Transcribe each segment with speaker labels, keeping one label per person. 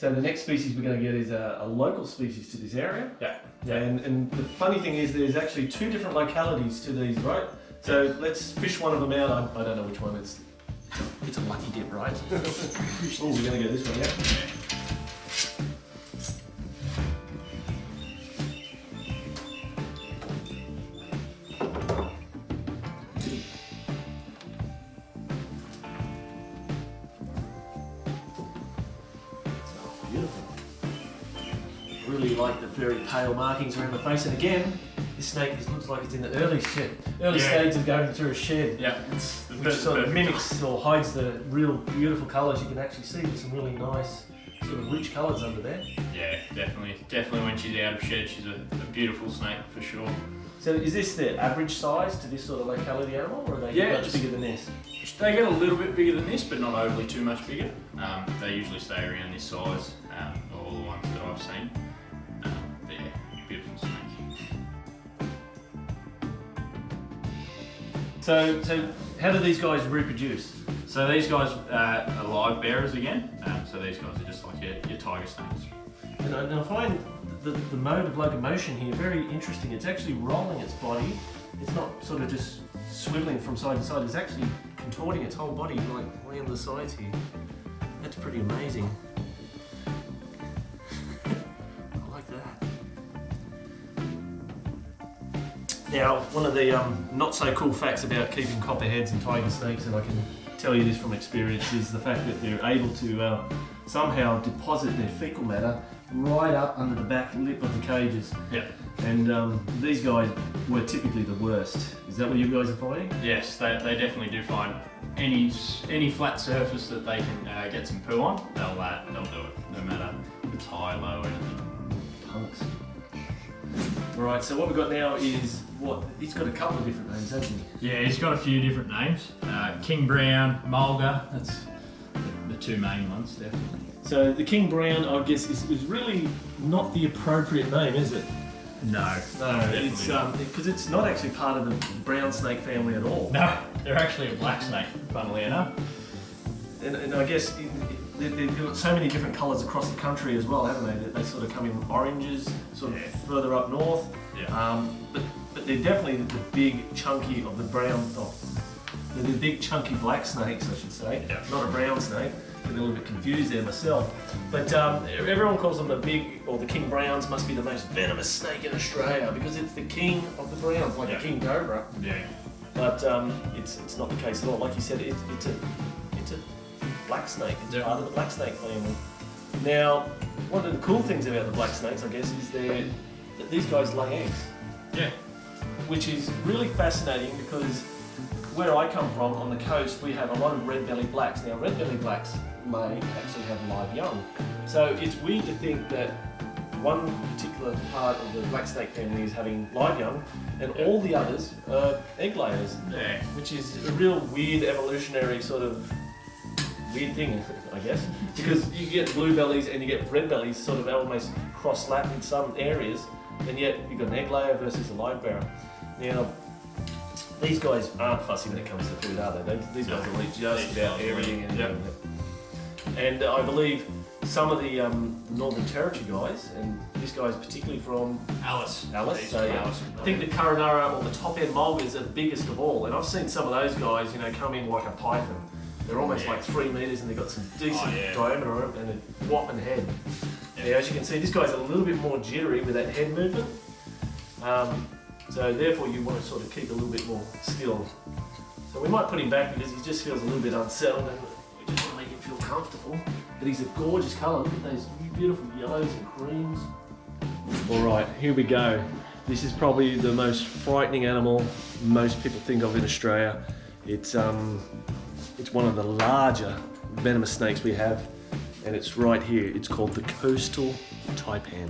Speaker 1: So the next species we're going to get is a local species to this area.
Speaker 2: Yeah.
Speaker 1: And the funny thing is there's actually 2 different localities to these, right? So let's fish one of them out. I don't know which one. It's a lucky dip, right? Oh, we're going to go this one, yeah. Beautiful. Really like the very pale markings around the face, and again, this snake looks like it's in the early stage of going through a shed.
Speaker 2: Yeah,
Speaker 1: which sort of mimics or hides the real beautiful colours. You can actually see there's some really nice sort of rich colours under there.
Speaker 2: Yeah, definitely when she's out of shed, she's a beautiful snake for sure.
Speaker 1: So is this the average size to this sort of locality animal, or are they much bigger than this?
Speaker 2: They get a little bit bigger than this, but not overly too much bigger. They usually stay around this size, all the ones that I've seen. But yeah, beautiful snake.
Speaker 1: So how do these guys reproduce?
Speaker 2: So these guys are live bearers again. So these guys are just like your tiger snakes.
Speaker 1: And I find the mode of locomotion here very interesting. It's actually rolling its body. It's not sort of just swiveling from side to side. It's actually contorting its whole body like way on the sides here. That's pretty amazing. I like that. Now, one of the not so cool facts about keeping copperheads and tiger snakes, and I can tell you this from experience, is the fact that they're able to somehow deposit their fecal matter right up under the back lip of the cages.
Speaker 2: Yeah.
Speaker 1: And these guys were typically the worst. Is that what you guys are finding?
Speaker 2: Yes, they definitely do find any flat surface that they can get some poo on, they'll do it, no matter if it's high, low, or anything.
Speaker 1: Punks. Right, so what we've got now is he's got a couple of different names, hasn't he?
Speaker 2: Yeah, he's got a few different names. King Brown, Mulga, that's the 2 main ones, definitely.
Speaker 1: So the King Brown, I guess, is really not the appropriate name, is it?
Speaker 2: No,
Speaker 1: it's because it's not actually part of the brown snake family at all.
Speaker 2: No, they're actually a black snake, funnily enough.
Speaker 1: And I guess they've got so many different colours across the country as well, haven't they? They sort of come in oranges, sort of further up north.
Speaker 2: Yeah.
Speaker 1: But they're definitely the big chunky of the brown. They're the big chunky black snakes, I should say.
Speaker 2: Yeah.
Speaker 1: Not a brown snake. I'm a little bit confused there myself. But everyone calls them the King Browns must be the most venomous snake in Australia because it's the king of the browns, like a king cobra.
Speaker 2: Yeah.
Speaker 1: But it's not the case at all. Like you said, it's a black snake. It's part of the black snake family. Now, one of the cool things about the black snakes, I guess, is that these guys lay eggs.
Speaker 2: Yeah.
Speaker 1: Which is really fascinating because where I come from on the coast, we have a lot of red-bellied blacks. Now, red-bellied blacks may actually have live young. So it's weird to think that one particular part of the black snake family is having live young and all the others are egg layers.
Speaker 2: Yeah.
Speaker 1: Which is a real weird evolutionary sort of weird thing, I guess. Because you get blue bellies and you get red bellies sort of almost cross-lap in some areas, and yet you've got an egg layer versus a live bearer. Now, these guys aren't fussy when it comes to food, are they? These guys will eat just about everything. And I believe some of the Northern Territory guys, and this guy's particularly from
Speaker 2: Alice.
Speaker 1: So I think the Karanara or the top end mulgars are the biggest of all. And I've seen some of those guys, come in like a python. They're almost like 3 meters and they've got some decent diameter on them and a whopping head. Yeah. Now, as you can see, this guy's a little bit more jittery with that head movement. So therefore you want to sort of keep a little bit more still. So we might put him back because he just feels a little bit unsettled and we just want to make him feel comfortable. But he's a gorgeous colour. Look at those beautiful yellows and creams. Alright, here we go. This is probably the most frightening animal most people think of in Australia. It's one of the larger venomous snakes we have, and it's right here. It's called the coastal taipan.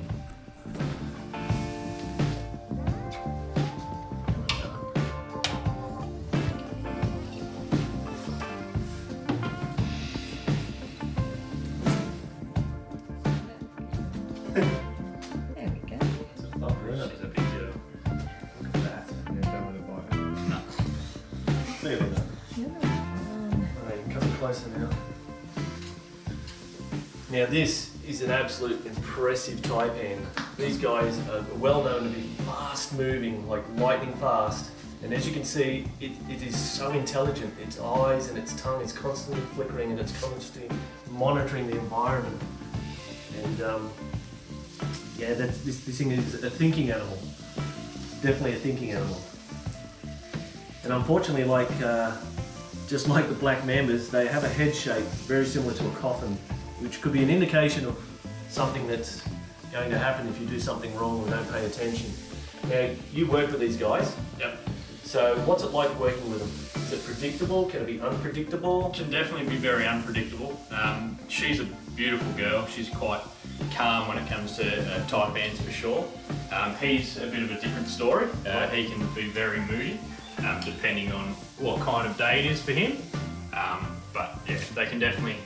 Speaker 3: There we go.
Speaker 2: She's a big girl.
Speaker 1: Look at that.
Speaker 2: No.
Speaker 1: Clearly not. Alright, come closer now. Now this is an absolute impressive taipan. These guys are well known to be fast moving, like lightning fast. And as you can see, it is so intelligent. Its eyes and its tongue is constantly flickering and it's constantly monitoring the environment. And yeah, this thing is a thinking animal. Definitely a thinking animal. And unfortunately, just like the black mambas, they have a head shape very similar to a coffin, which could be an indication of something that's going to happen if you do something wrong or don't pay attention. Now, you work with these guys.
Speaker 2: Yep.
Speaker 1: So what's it like working with them? Is it predictable? Can it be unpredictable?
Speaker 2: Can definitely be very unpredictable. She's a beautiful girl. She's quite calm when it comes to taipans for sure. He's a bit of a different story. He can be very moody, depending on what kind of day it is for him. But yeah, they can definitely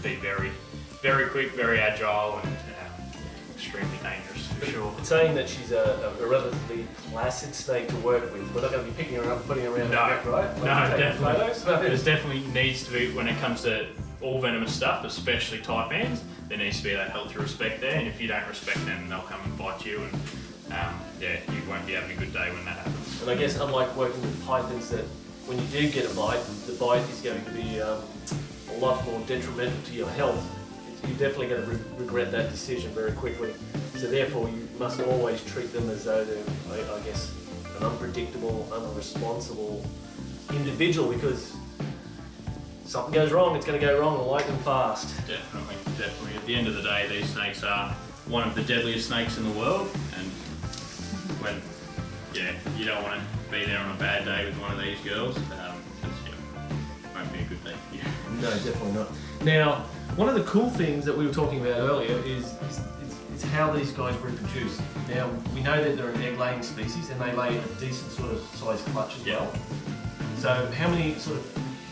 Speaker 2: be very, very quick, very agile, and extremely dangerous for sure.
Speaker 1: It's saying that she's a relatively placid snake to work with. We're not going to be picking her up and putting her around the neck, right?
Speaker 2: No,
Speaker 1: Like
Speaker 2: definitely.
Speaker 1: photos?
Speaker 2: There's definitely needs to be, when it comes to all venomous stuff, especially taipans, there needs to be that healthy respect there, and if you don't respect them, they'll come and bite you, and yeah, you won't be having a good day when that happens.
Speaker 1: And I guess unlike working with pythons, that when you do get a bite, the bite is going to be a lot more detrimental to your health. You're definitely going to regret that decision very quickly. So therefore, you must always treat them as though they're, I guess, an unpredictable, unresponsible individual, because something goes wrong, it's going to go wrong lightning fast.
Speaker 2: Definitely, definitely. At the end of the day, these snakes are one of the deadliest snakes in the world, and when, yeah, you don't want to be there on a bad day with one of these girls, because it won't be a good day for you.
Speaker 1: No, definitely not. Now, one of the cool things that we were talking about earlier is how these guys reproduce. Now, we know that they're an egg-laying species and they lay a decent sort of size clutch as well. So how many sort of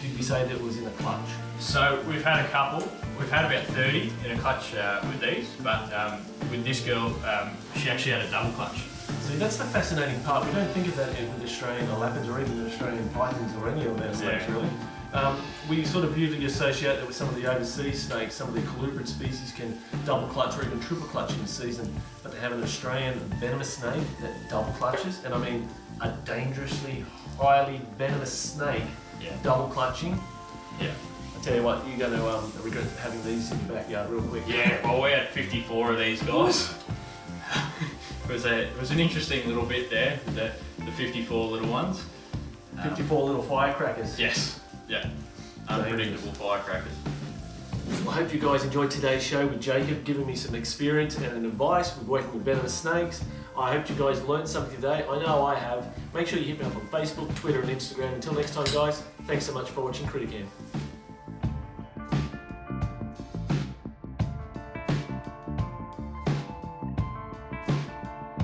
Speaker 1: did we say that was in a clutch?
Speaker 2: So we've had a couple. We've had about 30 in a clutch with these, but with this girl, she actually had a double clutch.
Speaker 1: See, that's the fascinating part. We don't think of that with Australian leopards or even Australian pythons or any of our snakes, really. We sort of usually associate that with some of the overseas snakes. Some of the colubrid species can double clutch or even triple clutch in the season, but to have an Australian venomous snake that double clutches, and I mean a dangerously highly venomous snake double clutching.
Speaker 2: Yeah.
Speaker 1: I tell you what, you're going to regret having these in your backyard real quick.
Speaker 2: Yeah, well, we had 54 of these guys. It was an interesting little bit there, the 54 little ones.
Speaker 1: 54 little firecrackers.
Speaker 2: Yes, yeah, unpredictable firecrackers.
Speaker 1: I hope you guys enjoyed today's show with Jacob, giving me some experience and an advice with working with venomous snakes. I hope you guys learned something today. I know I have. Make sure you hit me up on Facebook, Twitter and Instagram. Until next time, guys, thanks so much for watching Criticam.